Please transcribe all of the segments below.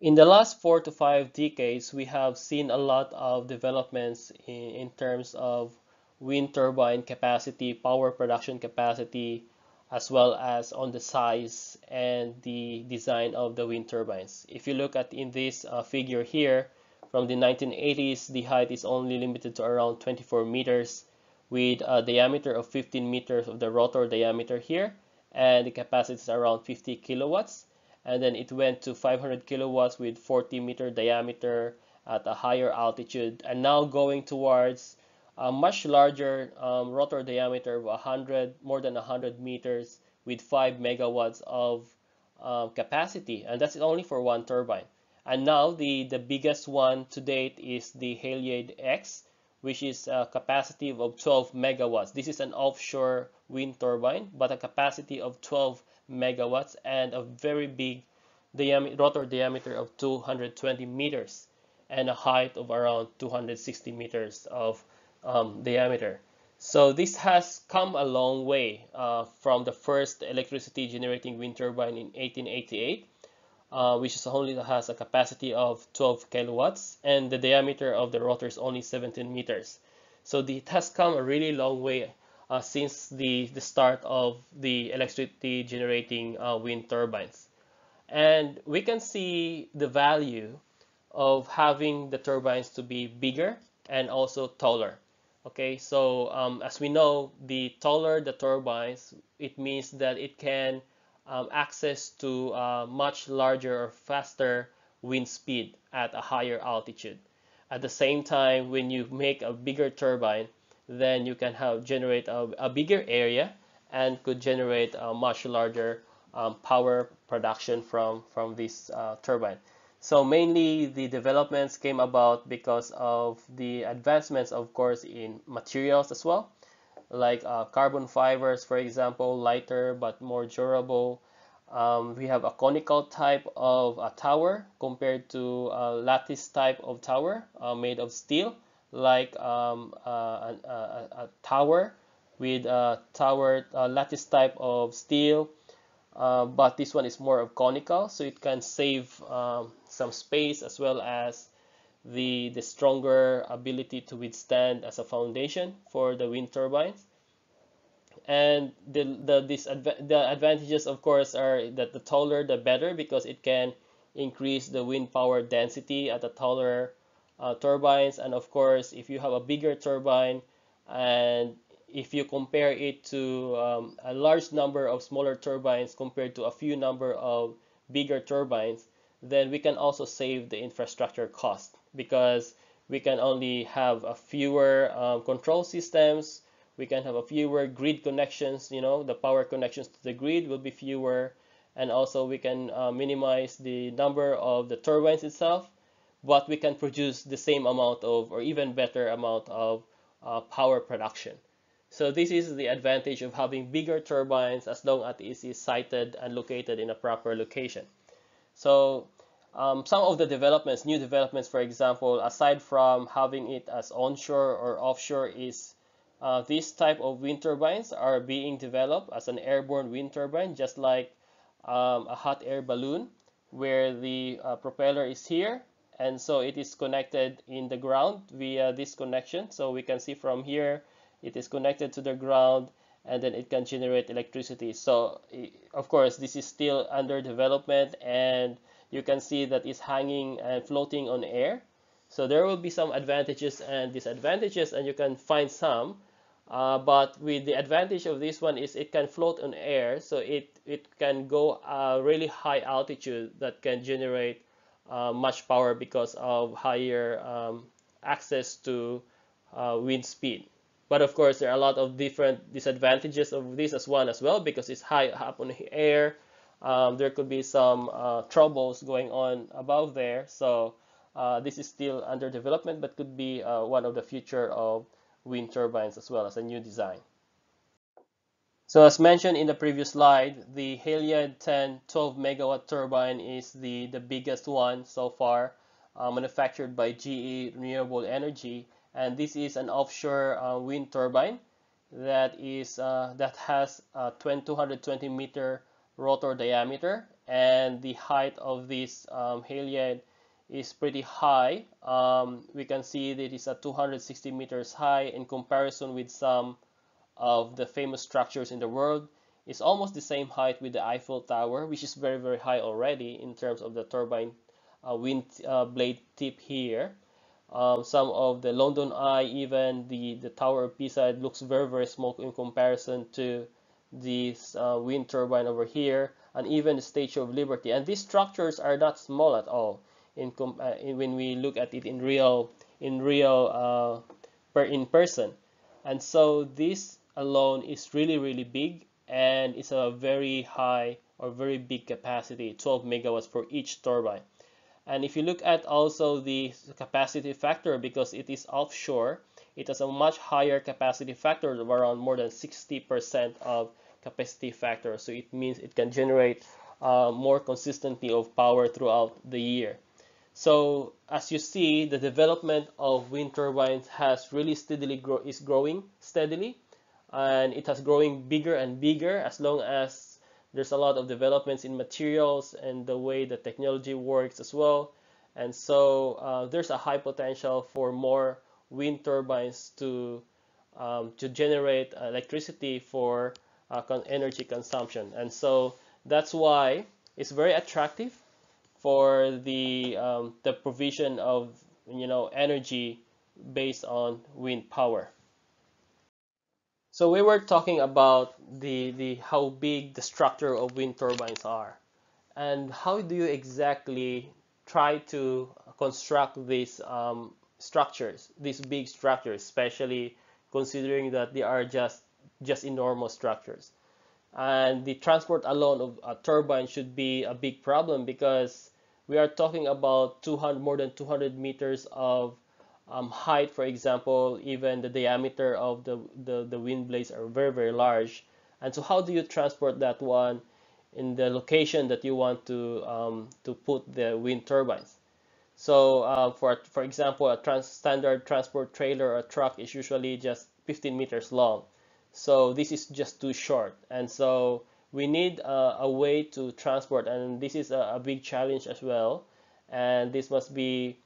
In the last 4 to 5 decades, we have seen a lot of developments in terms of wind turbine capacity, power production capacity, as well as on the size and the design of the wind turbines. If you look at in this figure here, from the 1980s, the height is only limited to around 24 meters with a diameter of 15 meters of the rotor diameter here, and the capacity is around 50 kilowatts. And then it went to 500 kilowatts with 40-meter diameter at a higher altitude, and now going towards a much larger rotor diameter of 100, more than 100 meters with 5 megawatts of capacity, and that's only for one turbine. And now the biggest one to date is the Haliade X, which is a capacity of 12 megawatts. This is an offshore wind turbine, but a capacity of 12 megawatts and a very big rotor diameter of 220 meters and a height of around 260 meters of diameter. So this has come a long way from the first electricity generating wind turbine in 1888, which is only has a capacity of 12 kilowatts, and the diameter of the rotor is only 17 meters. So it has come a really long way since the start of the electricity generating wind turbines. And we can see the value of having the turbines to be bigger and also taller. Okay, so as we know, the taller the turbines, it means that it can access to much larger or faster wind speed at a higher altitude. At the same time, when you make a bigger turbine, then you can generate a bigger area and could generate a much larger power production from this turbine. So mainly the developments came about because of the advancements, of course, in materials as well, like carbon fibers, for example, lighter but more durable. We have a conical type of a tower compared to a lattice type of tower made of steel, like a tower with a tower lattice type of steel, but this one is more of conical, so it can save some space as well as the stronger ability to withstand as a foundation for the wind turbines. And the advantages, of course, are that the taller the better because it can increase the wind power density at the taller turbines. And of course, if you have a bigger turbine and if you compare it to a large number of smaller turbines compared to a few number of bigger turbines, then we can also save the infrastructure cost because we can only have a fewer control systems. We can have a fewer grid connections. The power connections to the grid will be fewer, and also we can minimize the number of the turbines itself, but we can produce the same amount of or even better amount of power production. So this is the advantage of having bigger turbines as long as it is sited and located in a proper location. So some of the developments, new developments, for example, aside from having it as onshore or offshore, is this type of wind turbines are being developed as an airborne wind turbine, just like a hot air balloon, where the propeller is here, and so it is connected in the ground via this connection. So we can see from here, it is connected to the ground, and then it can generate electricity. So of course, this is still under development, and you can see that it's hanging and floating on air. So there will be some advantages and disadvantages, and you can find some. But with the advantage of this one is it can float on air, so it can go really high altitude that can generate much power because of higher access to wind speed. But of course, there are a lot of different disadvantages of this as one as well because it's high up on the air. There could be some troubles going on above there. So this is still under development, but could be one of the future of wind turbines as well as a new design. So as mentioned in the previous slide, the Haliade 10 12 megawatt turbine is the biggest one so far, manufactured by GE Renewable Energy, and this is an offshore wind turbine that has a 220 meter rotor diameter and the height of this Haliade is pretty high. We can see that it's at 260 meters high in comparison with some of the famous structures in the world. It's almost the same height with the Eiffel Tower, which is very, very high already in terms of the turbine wind blade tip here. Some of the London Eye, even the Tower of Pisa, it looks very, very small in comparison to this wind turbine over here, and even the Statue of Liberty. And these structures are not small at all when we look at it in person. And so this alone is really, really big, and it's a very high or very big capacity, 12 megawatts for each turbine. And if you look at also the capacity factor, because it is offshore, it has a much higher capacity factor of around more than 60% of capacity factor. So it means it can generate more consistently of power throughout the year. So as you see, the development of wind turbines has really is growing steadily, and it has growing bigger and bigger as long as there's a lot of developments in materials and the way the technology works as well. And so there's a high potential for more wind turbines to generate electricity for energy consumption. And so that's why it's very attractive for the provision of energy based on wind power. So we were talking about the how big the structure of wind turbines are, and how do you exactly try to construct these structures, these big structures, especially considering that they are just enormous structures. And the transport alone of a turbine should be a big problem, because we are talking about more than 200 meters of height, for example. Even the diameter of the wind blades are very, very large. And so how do you transport that one in the location that you want to put the wind turbines? So for example, a standard transport trailer or truck is usually just 15 meters long. So this is just too short. And so we need a way to transport, and this is a big challenge as well. And this must be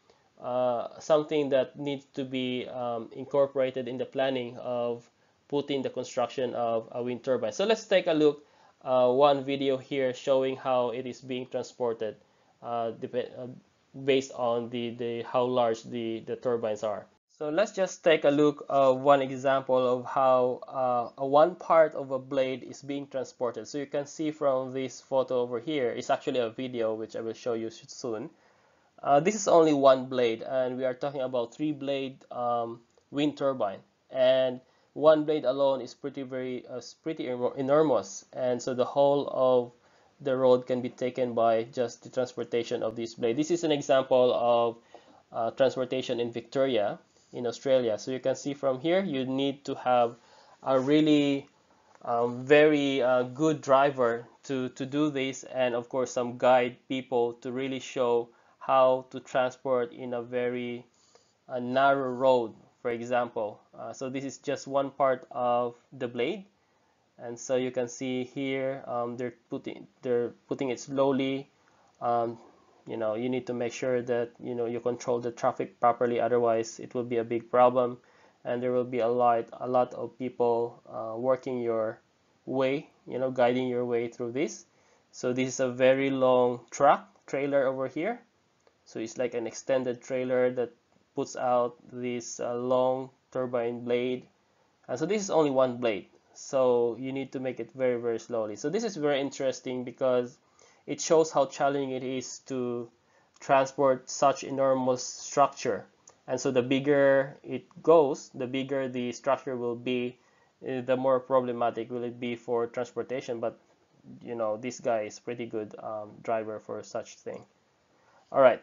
something that needs to be incorporated in the planning of putting the construction of a wind turbine. So let's take a look one video here showing how it is being transported based on the how large the turbines are. So let's just take a look one example of how one part of a blade is being transported. So you can see from this photo over here, it's actually a video which I will show you soon. This is only one blade, and we are talking about 3-blade wind turbine, and one blade alone is pretty enormous, and so the whole of the road can be taken by just the transportation of this blade. This is an example of transportation in Victoria in Australia. So you can see from here, you need to have a really very good driver to do this, and of course some guide people to really show how to transport in a very narrow road, for example. So this is just one part of the blade, and so you can see here they're putting it slowly. You need to make sure that you control the traffic properly, otherwise it will be a big problem, and there will be a lot of people working your way, guiding your way through this. So this is a very long trailer over here. So it's like an extended trailer that puts out this long turbine blade. And so this is only one blade. So you need to make it very, very slowly. So this is very interesting because it shows how challenging it is to transport such enormous structure. And so the bigger it goes, the bigger the structure will be, the more problematic will it be for transportation. But this guy is pretty good driver for such thing. All right.